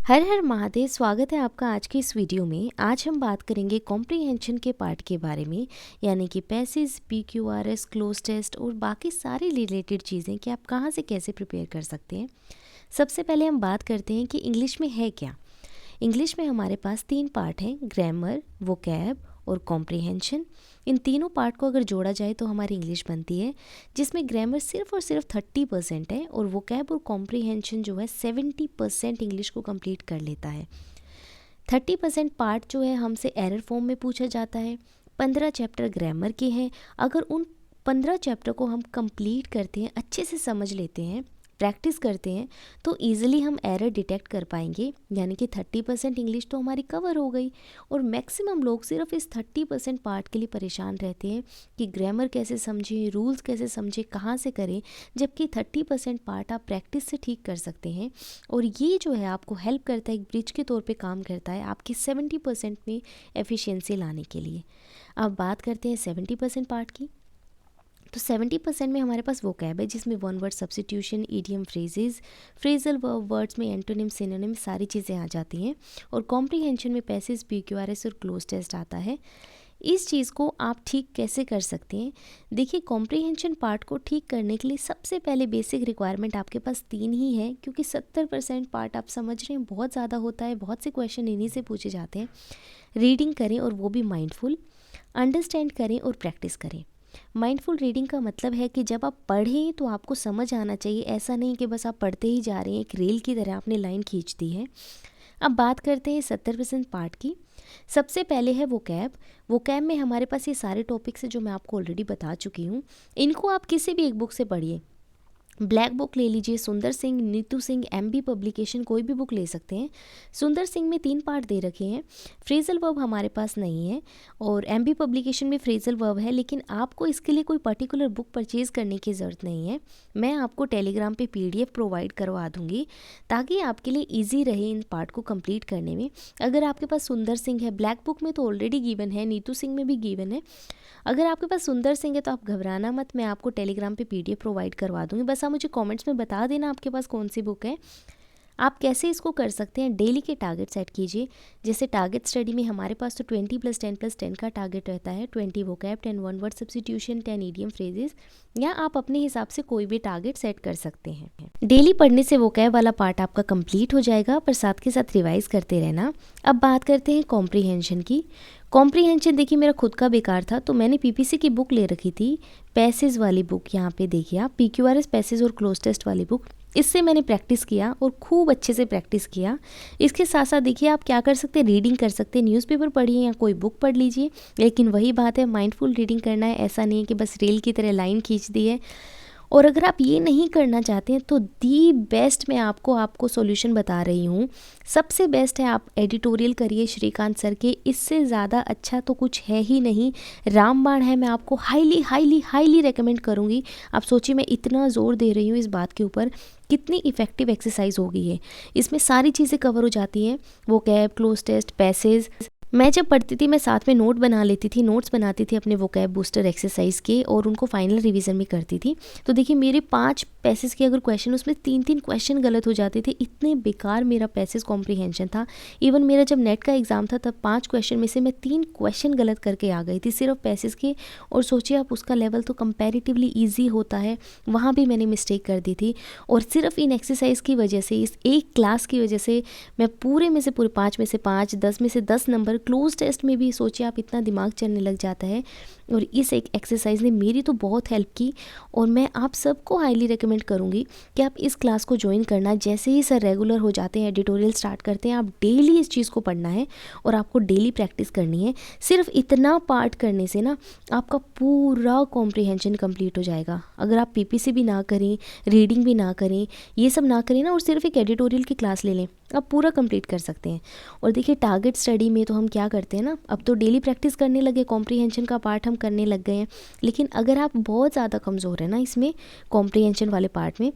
हर हर महादेव। स्वागत है आपका आज की इस वीडियो में। आज हम बात करेंगे कॉम्प्रीहेंशन के पार्ट के बारे में, यानी कि पैसेज, PQRS, क्लोज टेस्ट और बाकी सारी रिलेटेड चीज़ें कि आप कहाँ से कैसे प्रिपेयर कर सकते हैं। सबसे पहले हम बात करते हैं कि इंग्लिश में है क्या। इंग्लिश में हमारे पास 3 पार्ट हैं, ग्रामर, वोकैब और कॉम्प्रीहेंशन। इन तीनों पार्ट को अगर जोड़ा जाए तो हमारी इंग्लिश बनती है, जिसमें ग्रामर सिर्फ और सिर्फ 30% है और वोकैब और कॉम्प्रीहेंशन जो है 70% इंग्लिश को कंप्लीट कर लेता है। 30% पार्ट जो है हमसे एरर फॉर्म में पूछा जाता है। 15 चैप्टर ग्रामर के हैं। अगर उन 15 चैप्टर को हम कंप्लीट करते हैं, अच्छे से समझ लेते हैं, प्रैक्टिस करते हैं, तो ईजिली हम एरर डिटेक्ट कर पाएंगे, यानी कि 30% इंग्लिश तो हमारी कवर हो गई। और मैक्सिमम लोग सिर्फ इस 30% पार्ट के लिए परेशान रहते हैं कि ग्रामर कैसे समझें, रूल्स कैसे समझें, कहाँ से करें, जबकि 30% पार्ट आप प्रैक्टिस से ठीक कर सकते हैं। और ये जो है आपको हेल्प करता है, एक ब्रिज के तौर पे काम करता है आपकी 70% में एफिशिएंसी लाने के लिए। अब बात करते हैं 70% पार्ट की। तो 70% में हमारे पास वोकैब है, जिसमें one word substitution, idiom, phrases, phrasal words में एंटोनिम, सिनोनिम सारी चीज़ें आ जाती हैं। और कॉम्प्रीहेंशन में पैसेज, PQRS और क्लोज टेस्ट आता है। इस चीज़ को आप ठीक कैसे कर सकते हैं? देखिए, कॉम्प्रीहेंशन पार्ट को ठीक करने के लिए सबसे पहले बेसिक रिक्वायरमेंट आपके पास 3 ही है, क्योंकि 70% पार्ट आप समझ रहे हैं बहुत ज़्यादा होता है, बहुत से क्वेश्चन इन्हीं से पूछे जाते हैं। रीडिंग करें और वो भी माइंडफुल, अंडरस्टैंड करें और प्रैक्टिस करें। माइंडफुल रीडिंग का मतलब है कि जब आप पढ़ें तो आपको समझ आना चाहिए, ऐसा नहीं कि बस आप पढ़ते ही जा रहे हैं, एक रेल की तरह आपने लाइन खींच दी है। अब बात करते हैं 70% पार्ट की। सबसे पहले है वोकैब। वोकैब में हमारे पास ये सारे टॉपिक्स हैं जो मैं आपको ऑलरेडी बता चुकी हूँ। इनको आप किसी भी एक बुक से पढ़िए। ब्लैक बुक ले लीजिए, सुंदर सिंह, नीतू सिंह, MB पब्लिकेशन, कोई भी बुक ले सकते हैं। सुंदर सिंह में 3 पार्ट दे रखे हैं। फ्रेजल वर्ब हमारे पास नहीं है और MB पब्लिकेशन में फ्रेजल वर्ब है, लेकिन आपको इसके लिए कोई पर्टिकुलर बुक परचेज़ करने की ज़रूरत नहीं है। मैं आपको टेलीग्राम पे PDF प्रोवाइड करवा दूँगी, ताकि आपके लिए ईजी रहे इन पार्ट को कंप्लीट करने में। अगर आपके पास सुंदर सिंह है, ब्लैक बुक में तो ऑलरेडी गिवन है, नीतू सिंह में भी गिवन है। अगर आपके पास सुंदर सिंह है तो आप घबराना मत, मैं आपको टेलीग्राम पे PDF प्रोवाइड करवा दूँगी। बस आप मुझे कमेंट्स में बता देना आपके पास कौन सी बुक है। आप कैसे इसको कर सकते हैं, डेली के टारगेट सेट कीजिए। जैसे टारगेट स्टडी में हमारे पास तो 20 + 10 + 10 का टारगेट रहता है। 20 vocab, 10 one word substitution, 10 idiom phrases, या आप अपने हिसाब से कोई भी टारगेट सेट कर सकते हैं। डेली पढ़ने से वोकैब वाला पार्ट आपका कंप्लीट हो जाएगा, पर साथ के साथ रिवाइज करते रहना। अब बात करते हैं कॉम्प्रीहेंशन की। कॉम्प्रीहेंशन देखिए, मेरा खुद का बेकार था तो मैंने PPC की बुक ले रखी थी, पैसेज वाली बुक। यहाँ पे देखिए आप, PQRS, पैसेज और क्लोज टेस्ट वाली बुक। इससे मैंने प्रैक्टिस किया और खूब अच्छे से प्रैक्टिस किया। इसके साथ साथ देखिए आप क्या कर सकते हैं, रीडिंग कर सकते हैं, न्यूज़पेपर पढ़िए या कोई बुक पढ़ लीजिए। लेकिन वही बात है, माइंडफुल रीडिंग करना है, ऐसा नहीं है कि बस रेल की तरह लाइन खींच दी है। और अगर आप ये नहीं करना चाहते हैं तो दी बेस्ट मैं आपको सॉल्यूशन बता रही हूँ। सबसे बेस्ट है, आप एडिटोरियल करिए श्रीकांत सर के, इससे ज़्यादा अच्छा तो कुछ है ही नहीं। रामबाण है, मैं आपको हाईली हाईली हाईली रेकमेंड करूँगी। आप सोचिए, मैं इतना ज़ोर दे रही हूँ इस बात के ऊपर, कितनी इफ़ेक्टिव एक्सरसाइज हो गई है। इसमें सारी चीज़ें कवर हो जाती हैं, वोकैब, क्लोज टेस्ट, पैसेज। मैं जब पढ़ती थी मैं साथ में नोट बना लेती थी, नोट्स बनाती थी अपने वोकैब बूस्टर एक्सरसाइज के, और उनको फाइनल रिवीजन भी करती थी। तो देखिए, मेरे 5 पैसेज के अगर क्वेश्चन, उसमें 3-3 क्वेश्चन गलत हो जाते थे। इतने बेकार मेरा पैसेज कॉम्प्रीहेंशन था। इवन मेरा जब नेट का एग्ज़ाम था तब 5 क्वेश्चन में से मैं 3 क्वेश्चन गलत करके आ गई थी, सिर्फ पैसेज के। और सोचिए आप, उसका लेवल तो कंपैरेटिवली ईजी होता है, वहाँ भी मैंने मिस्टेक कर दी थी। और सिर्फ इन एक्सरसाइज की वजह से, इस एक क्लास की वजह से, मैं पूरे में से पूरे 5 में से 5, 10 में से 10 नंबर, क्लोज टेस्ट में भी सोचिए आप, इतना दिमाग चलने लग जाता है। और इस एक एक्सरसाइज ने मेरी तो बहुत हेल्प की, और मैं आप सबको हाईली रिकमेंड करूँगी कि आप इस क्लास को ज्वाइन करना। जैसे ही सर रेगुलर हो जाते हैं, एडिटोरियल स्टार्ट करते हैं, आप डेली इस चीज़ को पढ़ना है और आपको डेली प्रैक्टिस करनी है। सिर्फ इतना पार्ट करने से ना आपका पूरा कॉम्प्रीहेंशन कंप्लीट हो जाएगा। अगर आप PPC भी ना करें, रीडिंग भी ना करें, ये सब ना करें ना, और सिर्फ एक एडिटोरियल की क्लास ले लें, आप पूरा कंप्लीट कर सकते हैं। और देखिए, टारगेट स्टडी में तो हम क्या करते हैं ना, अब तो डेली प्रैक्टिस करने लगे, कॉम्प्रीहेंशन का पार्ट हम करने लग गए हैं। लेकिन अगर आप बहुत ज़्यादा कमज़ोर हैं ना इसमें, कॉम्प्रीहेंशन वाले पार्ट में,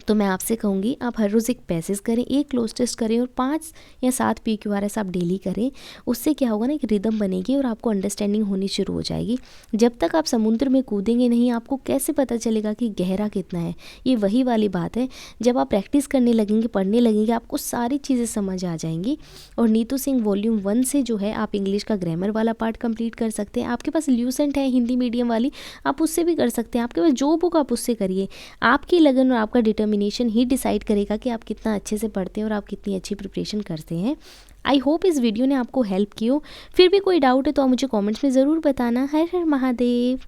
तो मैं आपसे कहूँगी आप हर रोज़ एक पैसेज करें, एक क्लोज टेस्ट करें और 5 या 7 PQRS आप डेली करें। उससे क्या होगा ना, एक रिदम बनेगी और आपको अंडरस्टैंडिंग होनी शुरू हो जाएगी। जब तक आप समुद्र में कूदेंगे नहीं, आपको कैसे पता चलेगा कि गहरा कितना है। ये वही वाली बात है, जब आप प्रैक्टिस करने लगेंगे, पढ़ने लगेंगे, आपको सारी चीज़ें समझ आ जाएंगी। और नीतू सिंह वॉल्यूम 1 से जो है आप इंग्लिश का ग्रामर वाला पार्ट कंप्लीट कर सकते हैं। आपके पास ल्यूसेंट है हिंदी मीडियम वाली, आप उससे भी कर सकते हैं। आपके पास जो बुक, आप उससे करिए। आपकी लगन और आपका डिटर्मिनेशन ही डिसाइड करेगा कि आप कितना अच्छे से पढ़ते हैं और आप कितनी अच्छी प्रिपरेशन करते हैं। आई होप इस वीडियो ने आपको हेल्प की हो। फिर भी कोई डाउट है तो आप मुझे कमेंट्स में ज़रूर बताना। हर हर महादेव।